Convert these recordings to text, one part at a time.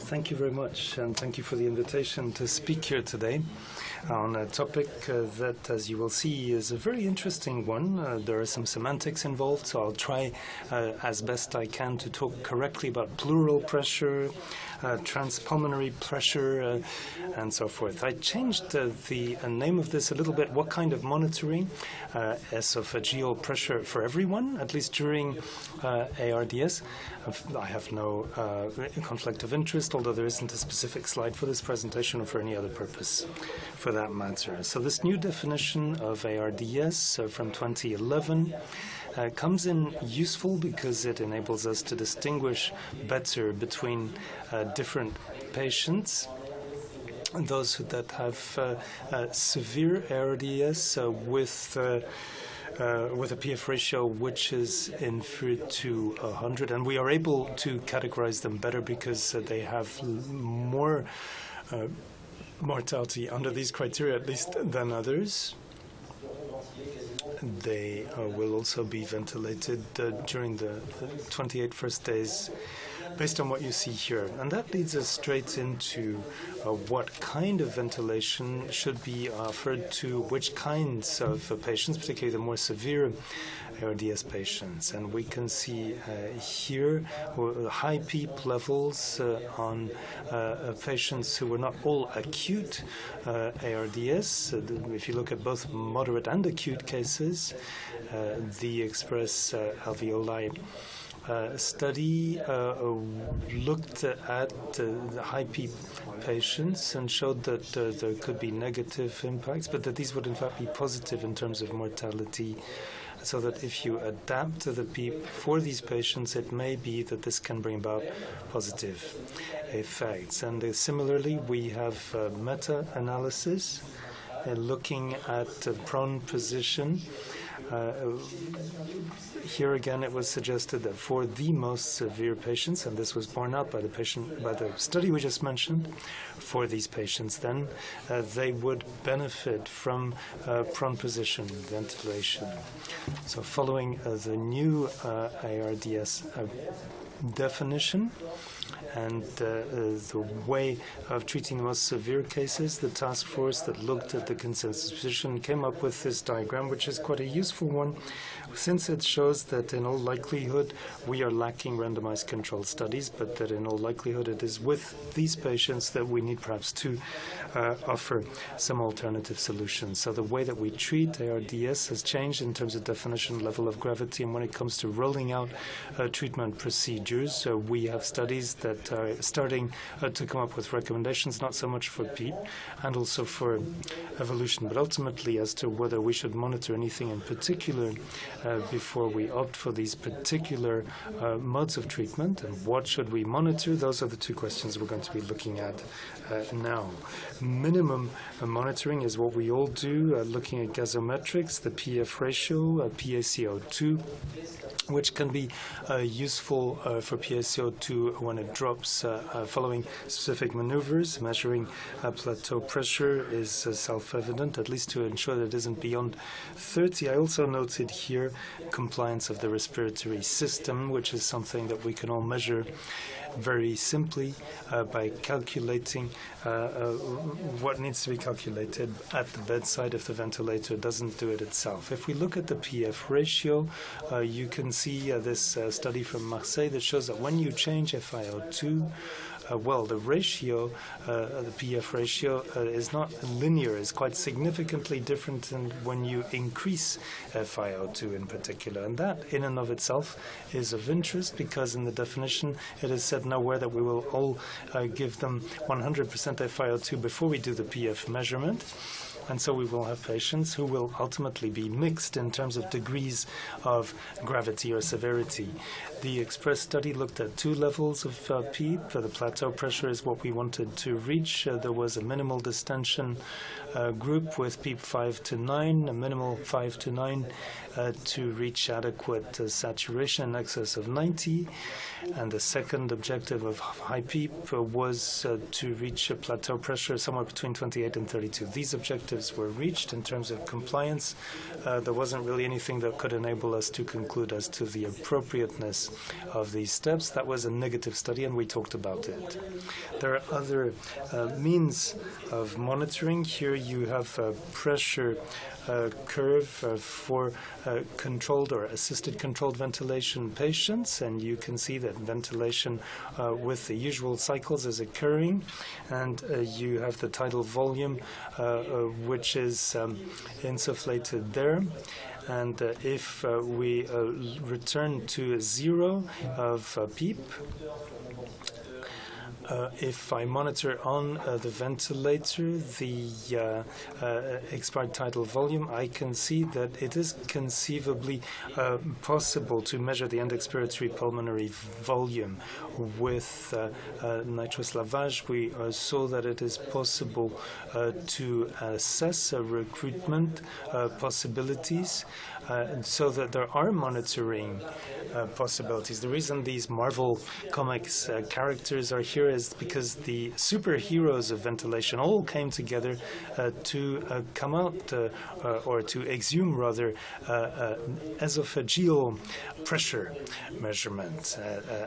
Thank you very much, and thank you for the invitation to speak here today on a topic that, as you will see, is a very interesting one. There are some semantics involved, so I'll try as best I can to talk correctly about pleural pressure, transpulmonary pressure, and so forth. I changed the name of this a little bit. What kind of monitoring? Esophageal pressure for everyone, at least during ARDS. I have no conflict of interest, although there isn't a specific slide for this presentation or for any other purpose for that matter. So this new definition of ARDS from 2011 comes in useful because it enables us to distinguish better between different patients. Those that have severe ARDS with a PF ratio which is inferior to 100, and we are able to categorize them better because they have more mortality under these criteria, at least, than others. They will also be ventilated during the 28 first days, based on what you see here. And that leads us straight into what kind of ventilation should be offered to which kinds of patients, particularly the more severe ARDS patients. And we can see here high PEEP levels on patients who were not all acute ARDS. If you look at both moderate and acute cases, the express alveoli study looked at the high PEEP patients and showed that there could be negative impacts, but that these would in fact be positive in terms of mortality. So that if you adapt to the PEEP for these patients, it may be that this can bring about positive effects. And similarly, we have meta-analysis looking at prone position. Here again, it was suggested that for the most severe patients, and this was borne out by the study we just mentioned, for these patients, then they would benefit from prone position ventilation. So, following the new ARDS definition and the way of treating the most severe cases, the task force that looked at the consensus position came up with this diagram, which is quite a useful one, since it shows that in all likelihood we are lacking randomized controlled studies, but that in all likelihood it is with these patients that we need perhaps to offer some alternative solutions. So the way that we treat ARDS has changed in terms of definition, level of gravity, and when it comes to rolling out treatment procedures, we have studies that are starting to come up with recommendations, not so much for PEEP and also for evolution, but ultimately as to whether we should monitor anything in particular before we opt for these particular modes of treatment, and what should we monitor. Those are the two questions we're going to be looking at now. Minimum monitoring is what we all do, looking at gasometrics, the PF ratio, PaCO2, which can be useful for PaCO2 when it drops following specific maneuvers. Measuring plateau pressure is self-evident, at least to ensure that it isn't beyond 30. I also noted here compliance of the respiratory system, which is something that we can all measure very simply by calculating what needs to be calculated at the bedside if the ventilator doesn't do it itself. If we look at the PF ratio, you can see this study from Marseille that shows that when you change FiO2, well, the ratio, the PF ratio, is not linear. It's quite significantly different than when you increase FiO2 in particular. And that, in and of itself, is of interest because in the definition, it is said nowhere that we will all give them 100% FiO2 before we do the PF measurement. And so we will have patients who will ultimately be mixed in terms of degrees of gravity or severity. The Express study looked at two levels of PEEP. The plateau pressure is what we wanted to reach. There was a minimal distension group with PEEP 5 to 9, a minimal 5 to 9 to reach adequate saturation in excess of 90. And the second objective of high PEEP was to reach a plateau pressure somewhere between 28 and 32. These objectives objectives were reached. In terms of compliance, there wasn't really anything that could enable us to conclude as to the appropriateness of these steps. That was a negative study, and we talked about it. There are other means of monitoring. Here you have a pressure curve for controlled or assisted controlled ventilation patients, and you can see that ventilation with the usual cycles is occurring, and you have the tidal volume which is insufflated there. And if we return to 0 of PEEP, if I monitor on the ventilator the expired tidal volume, I can see that it is conceivably possible to measure the end expiratory pulmonary volume with nitrous lavage. We saw that it is possible to assess recruitment possibilities, so that there are monitoring possibilities. The reason these Marvel Comics characters are here is because the superheroes of ventilation all came together to come out, or to exhume rather, esophageal pressure measurement.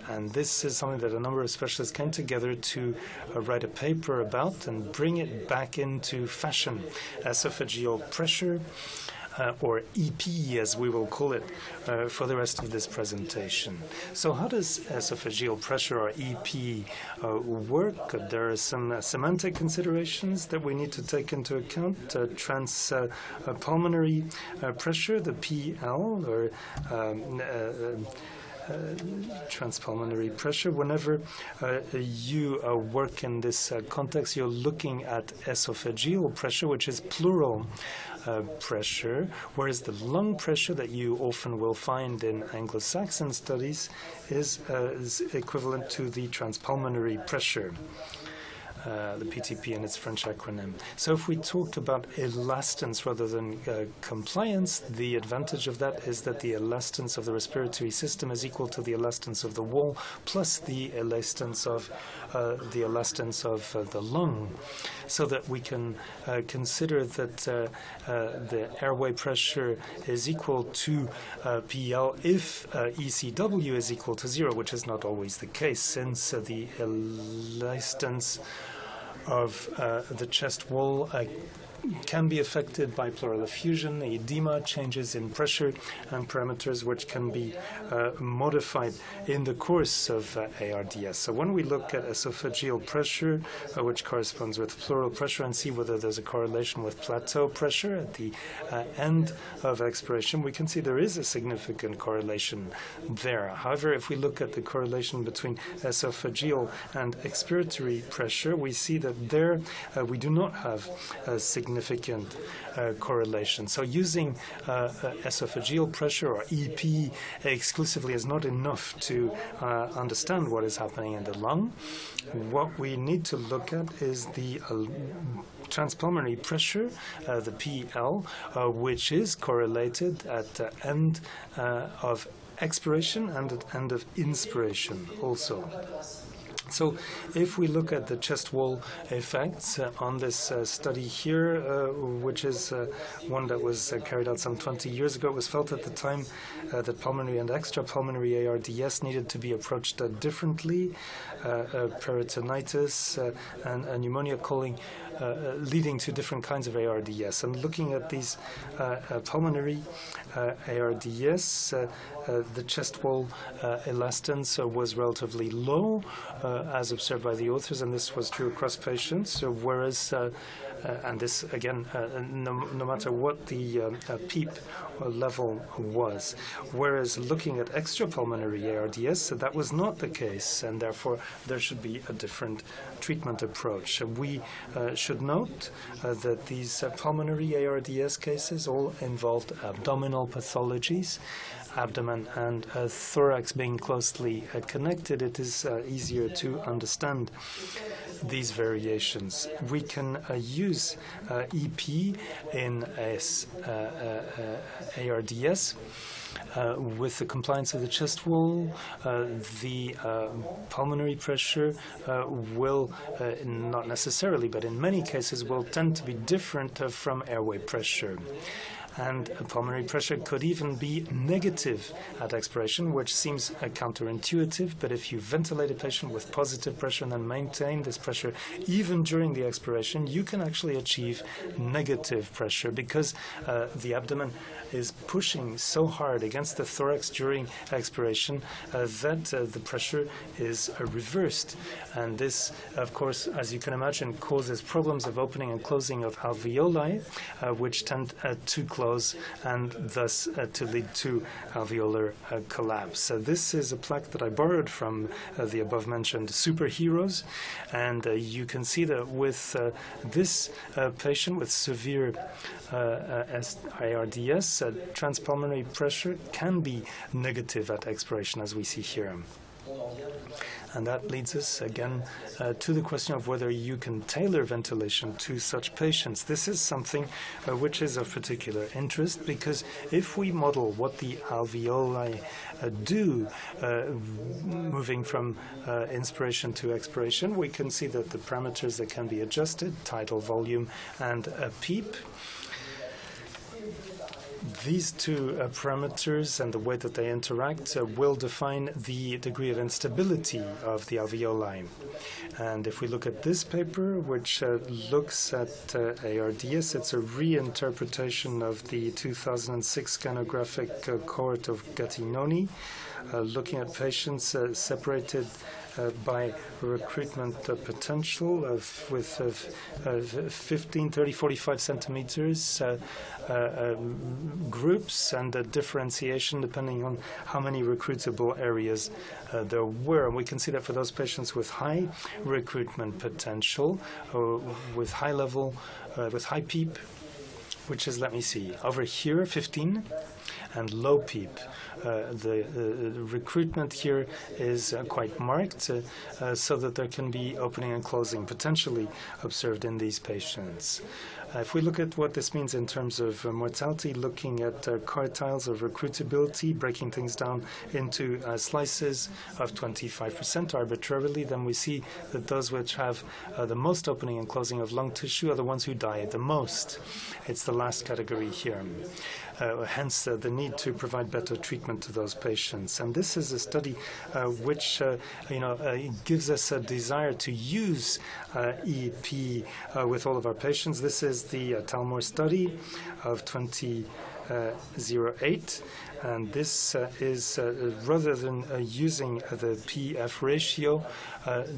And this is something that a number of specialists came together to write a paper about and bring it back into fashion. Esophageal pressure, or EP, as we will call it, for the rest of this presentation. So how does esophageal pressure, or EP, work? There are some semantic considerations that we need to take into account. Transpulmonary pressure, the PL, or transpulmonary pressure. Whenever you work in this context, you're looking at esophageal pressure, which is plural pressure, whereas the lung pressure that you often will find in Anglo-Saxon studies is equivalent to the transpulmonary pressure. The PTP and its French acronym. So if we talk about elastance rather than compliance, the advantage of that is that the elastance of the respiratory system is equal to the elastance of the wall plus the elastance of the lung, so that we can consider that the airway pressure is equal to PL if ECW is equal to 0, which is not always the case, since the elastance of the chest wall can be affected by pleural effusion, edema, changes in pressure, and parameters which can be modified in the course of ARDS. So when we look at esophageal pressure, which corresponds with pleural pressure, and see whether there's a correlation with plateau pressure at the end of expiration, we can see there is a significant correlation there. However, if we look at the correlation between esophageal and expiratory pressure, we see that there we do not have a significant correlation. So using esophageal pressure, or EP, exclusively is not enough to understand what is happening in the lung. What we need to look at is the transpulmonary pressure, the PL, which is correlated at the end of expiration and at end of inspiration also. So if we look at the chest wall effects on this study here, which is one that was carried out some 20 years ago, it was felt at the time that pulmonary and extrapulmonary ARDS needed to be approached differently. Peritonitis and pneumonia leading to different kinds of ARDS. And looking at these pulmonary ARDS, the chest wall elastance was relatively low, as observed by the authors, and this was true across patients, whereas and this, again, no matter what the PEEP level was. Whereas looking at extrapulmonary ARDS, that was not the case, and therefore there should be a different treatment approach. We should note that these pulmonary ARDS cases all involved abdominal pathologies. Abdomen and thorax being closely connected, it is easier to understand these variations. We can use EP in ARDS with the compliance of the chest wall, the pulmonary pressure will, not necessarily, but in many cases, will tend to be different from airway pressure. And pulmonary pressure could even be negative at expiration, which seems counterintuitive. But if you ventilate a patient with positive pressure and then maintain this pressure even during the expiration, you can actually achieve negative pressure because the abdomen is pushing so hard against the thorax during expiration that the pressure is reversed. And this, of course, as you can imagine, causes problems of opening and closing of alveoli, which tend to close and thus to lead to alveolar collapse. So this is a plaque that I borrowed from the above-mentioned superheroes, and you can see that with this patient with severe ARDS, transpulmonary pressure can be negative at expiration, as we see here. And that leads us again to the question of whether you can tailor ventilation to such patients. This is something which is of particular interest, because if we model what the alveoli do moving from inspiration to expiration, we can see that the parameters that can be adjusted, tidal volume and PEEP, these two parameters and the way that they interact will define the degree of instability of the alveoli. And if we look at this paper, which looks at ARDS, it's a reinterpretation of the 2006 scanographic cohort of Gattinoni, looking at patients separated by recruitment potential with 15, 30, 45 centimeters groups, and a differentiation depending on how many recruitable areas there were. And we can see that for those patients with high recruitment potential, with high level, with high PEEP, which is, let me see, over here, 15, and low PEEP. The recruitment here is quite marked, so that there can be opening and closing potentially observed in these patients. If we look at what this means in terms of mortality, looking at quartiles of recruitability, breaking things down into slices of 25% arbitrarily, then we see that those which have the most opening and closing of lung tissue are the ones who die the most. It's the last category here. Hence the need to provide better treatment to those patients. And this is a study which gives us a desire to use EP with all of our patients. This is the Talmor study of 2008. And this is, rather than using the PF ratio,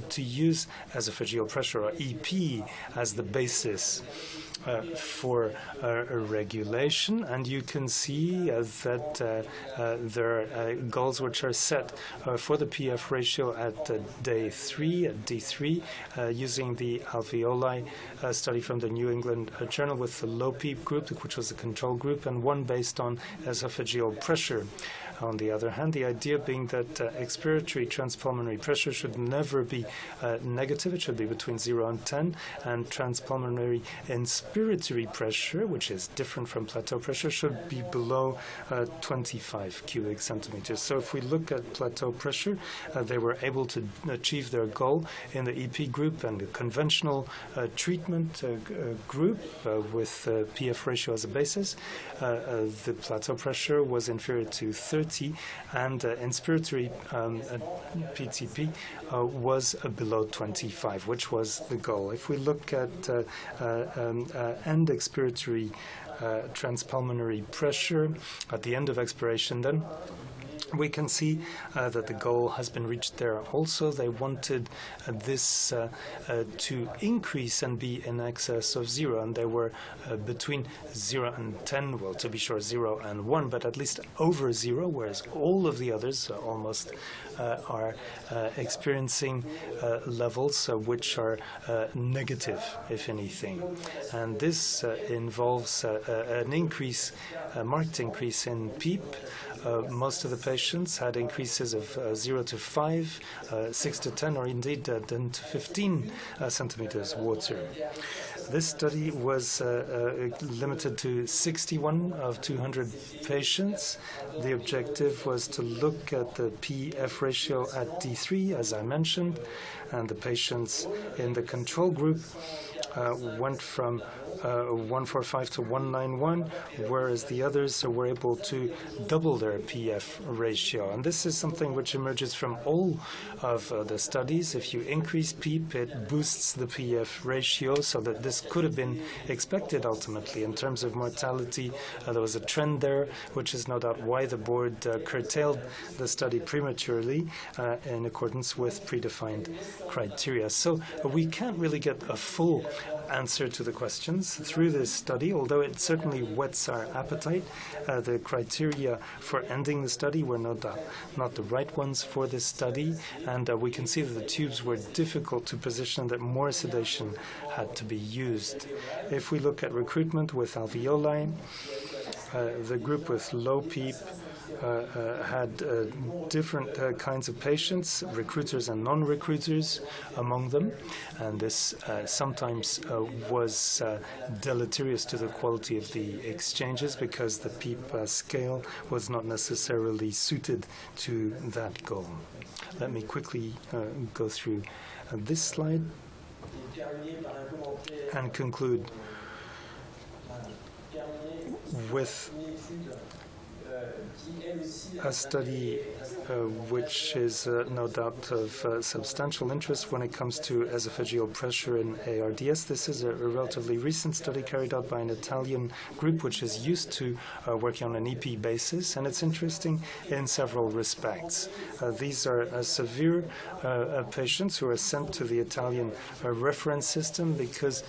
to use esophageal pressure, or EP, as the basis for regulation. And you can see that there are goals which are set for the PF ratio at day 3, at D3, using the alveoli study from the New England Journal with the low PEEP group, which was the control group, and one based on esophageal pressure. On the other hand, the idea being that expiratory transpulmonary pressure should never be negative. It should be between 0 and 10, and transpulmonary inspiratory pressure, which is different from plateau pressure, should be below 25 cubic centimeters. So if we look at plateau pressure, they were able to achieve their goal in the EP group and the conventional treatment group with PF ratio as a basis. The plateau pressure was inferior to 30, and inspiratory PTP was below 25, which was the goal. If we look at end expiratory transpulmonary pressure at the end of expiration, then we can see that the goal has been reached there. Also, they wanted this to increase and be in excess of 0, and they were between 0 and 10, well, to be sure, 0 and 1, but at least over 0, whereas all of the others almost are experiencing levels which are negative, if anything. And this involves an increase, a marked increase in PEEP. Most of the patients patients had increases of 0 to 5, 6 to 10, or indeed 10 to 15 centimeters water. This study was limited to 61 of 200 patients. The objective was to look at the PF ratio at D3, as I mentioned, and the patients in the control group went from 145 to 191, whereas the others were able to double their PF ratio. And this is something which emerges from all of the studies. If you increase PEEP, it boosts the PF ratio, so that this could have been expected ultimately. In terms of mortality, there was a trend there, which is no doubt why the board curtailed the study prematurely in accordance with predefined criteria. So we can't really get a full answer to the questions through this study, although it certainly whets our appetite. The criteria for ending the study were no doubt not the right ones for this study, and we can see that the tubes were difficult to position, that more sedation had to be used. If we look at recruitment with alveoli, the group with low PEEP had different kinds of patients, recruiters and non-recruiters among them, and this sometimes was deleterious to the quality of the exchanges because the PEEP scale was not necessarily suited to that goal. Let me quickly go through this slide and conclude with a study which is no doubt of substantial interest when it comes to esophageal pressure in ARDS. This is a relatively recent study carried out by an Italian group which is used to working on an EP basis, and it's interesting in several respects. These are severe patients who are sent to the Italian reference system because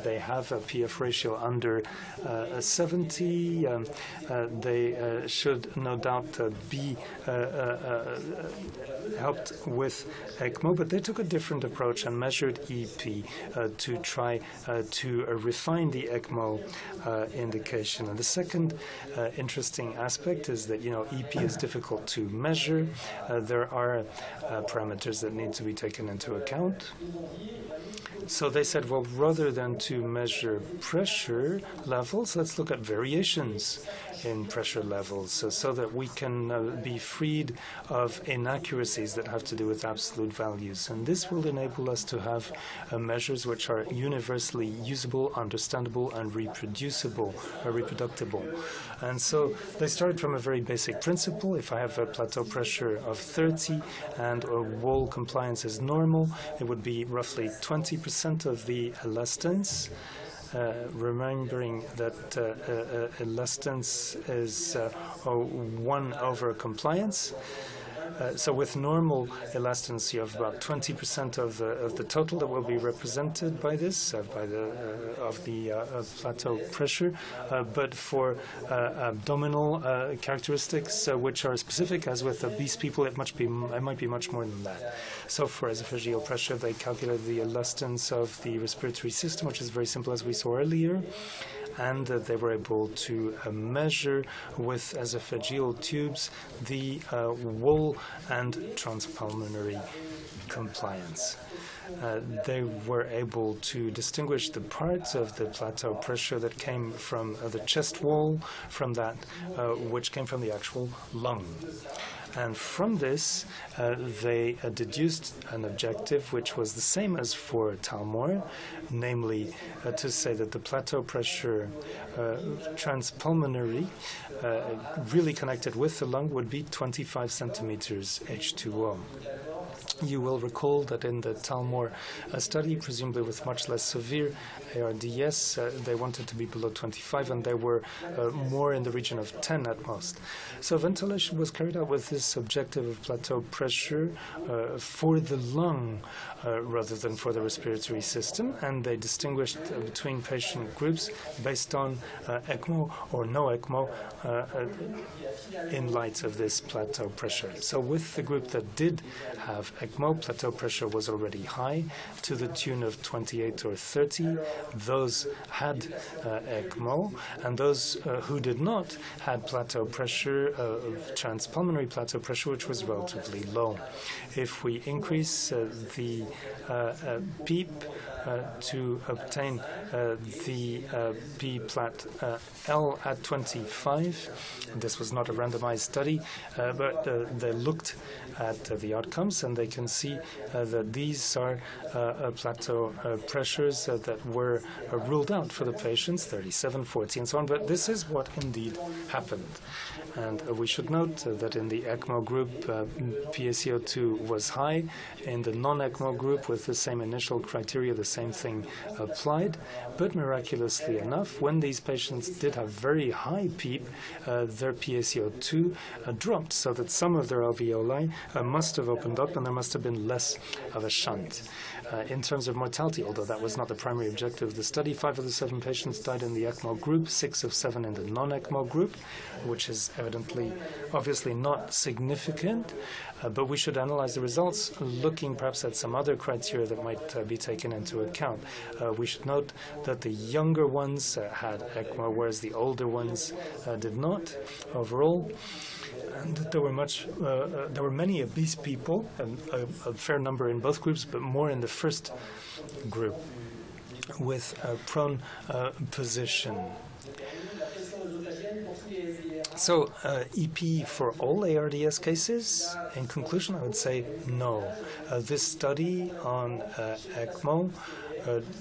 they have a PF ratio under 70. They should no doubt be helped with ECMO, but they took a different approach and measured EP to try to refine the ECMO indication. And the second interesting aspect is that, EP is difficult to measure. There are parameters that need to be taken into account. So they said, well, rather than to measure pressure levels, let's look at variations in pressure levels so that we can be freed of inaccuracies that have to do with absolute values. And this will enable us to have measures which are universally usable, understandable, and reproducible or reproducible. And so they started from a very basic principle. If I have a plateau pressure of 30 and a wall compliance is normal, it would be roughly 20% of the elastance. Remembering that elastance is 1 over compliance. So with normal elastance, you have about 20% of the total that will be represented by this, of the plateau pressure. But for abdominal characteristics, which are specific, as with obese people, it might be much more than that. So for esophageal pressure, they calculated the elastance of the respiratory system, which is very simple, as we saw earlier. And they were able to measure with esophageal tubes the wall and transpulmonary compliance. They were able to distinguish the parts of the plateau pressure that came from the chest wall from that which came from the actual lung. And from this, they deduced an objective which was the same as for Talmor, namely to say that the plateau pressure transpulmonary really connected with the lung would be 25 centimeters H2O. You will recall that in the Talmor study, presumably with much less severe ARDS, they wanted to be below 25, and they were more in the region of 10 at most. So ventilation was carried out with this objective of plateau pressure for the lung rather than for the respiratory system, and they distinguished between patient groups based on ECMO or no ECMO in light of this plateau pressure. So with the group that did have ECMO, plateau pressure was already high to the tune of 28 or 30. Those had ECMO, and those who did not had plateau pressure, transpulmonary plateau pressure, which was relatively low. If we increase the PEEP to obtain the Pplat L at 25. This was not a randomized study, but they looked at the outcomes, and they can see that these are plateau pressures that were ruled out for the patients, 37, 40, and so on. But this is what indeed happened. And we should note that in the ECMO group, PaCO2 was high. In the non-ECMO group, with the same initial criteria, the same thing applied. But miraculously enough, when these patients did have very high PEEP, their PaCO2 dropped, so that some of their alveoli must have opened up, and there must have been less of a shunt. In terms of mortality, although that was not the primary objective of the study, 5 of the 7 patients died in the ECMO group, 6 of 7 in the non-ECMO group, which is obviously not significant, but we should analyze the results looking perhaps at some other criteria that might be taken into account. We should note that the younger ones had ECMO, whereas the older ones did not overall. And there were many obese people, a fair number in both groups, but more in the first group, with a prone position. So, EP for all ARDS cases? In conclusion, I would say no. This study on ECMO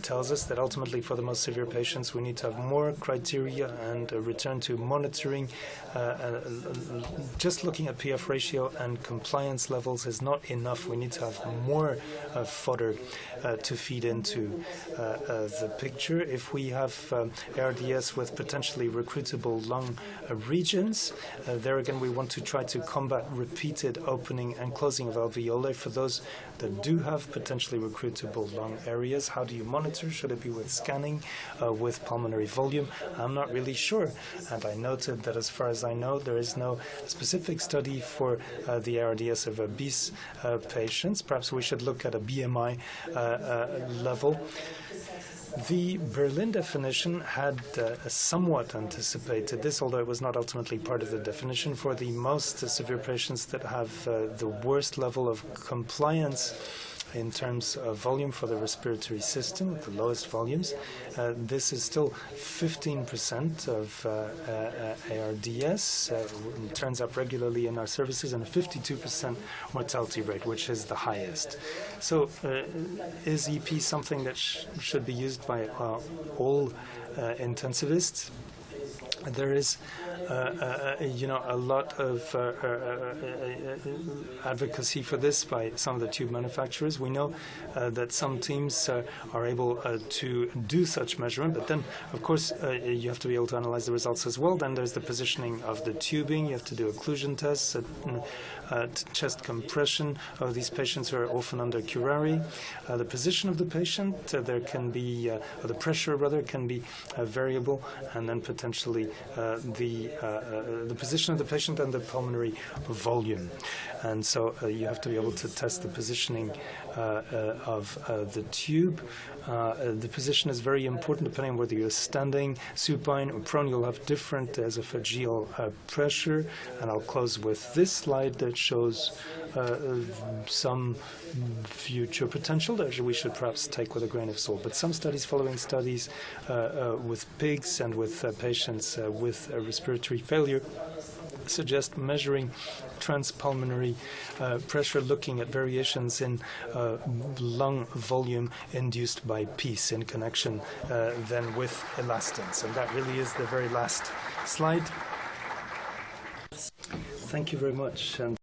tells us that ultimately for the most severe patients we need to have more criteria and return to monitoring. Just looking at PF ratio and compliance levels is not enough. We need to have more fodder to feed into the picture. If we have ARDS with potentially recruitable lung regions, there again we want to try to combat repeated opening and closing of alveoli for those that do have potentially recruitable lung areas. How do you monitor? Should it be with scanning, with pulmonary volume? I'm not really sure. And I noted that as far as I know, there is no specific study for the ARDS of obese patients. Perhaps we should look at a BMI level. The Berlin definition had somewhat anticipated this, although it was not ultimately part of the definition. For the most severe patients that have the worst level of compliance in terms of volume for the respiratory system, the lowest volumes, this is still 15% of ARDS. It turns up regularly in our services, and a 52% mortality rate, which is the highest. So is EP something that should be used by all intensivists? There is a lot of advocacy for this by some of the tube manufacturers. We know that some teams are able to do such measurement, but then, of course, you have to be able to analyze the results as well. Then there's the positioning of the tubing. You have to do occlusion tests, chest compression of these patients who are often under curare. The position of the patient, there can be, or the pressure rather, can be variable, and then potentially the position of the patient and the pulmonary volume. And so you have to be able to test the positioning of the tube. The position is very important depending on whether you're standing, supine, or prone. You'll have different esophageal pressure. And I'll close with this slide that shows some future potential that we should perhaps take with a grain of salt. But some studies following studies with pigs and with patients with respiratory failure suggest measuring transpulmonary pressure, looking at variations in lung volume induced by PEES in connection then with elastance. And that really is the very last slide. Thank you very much. And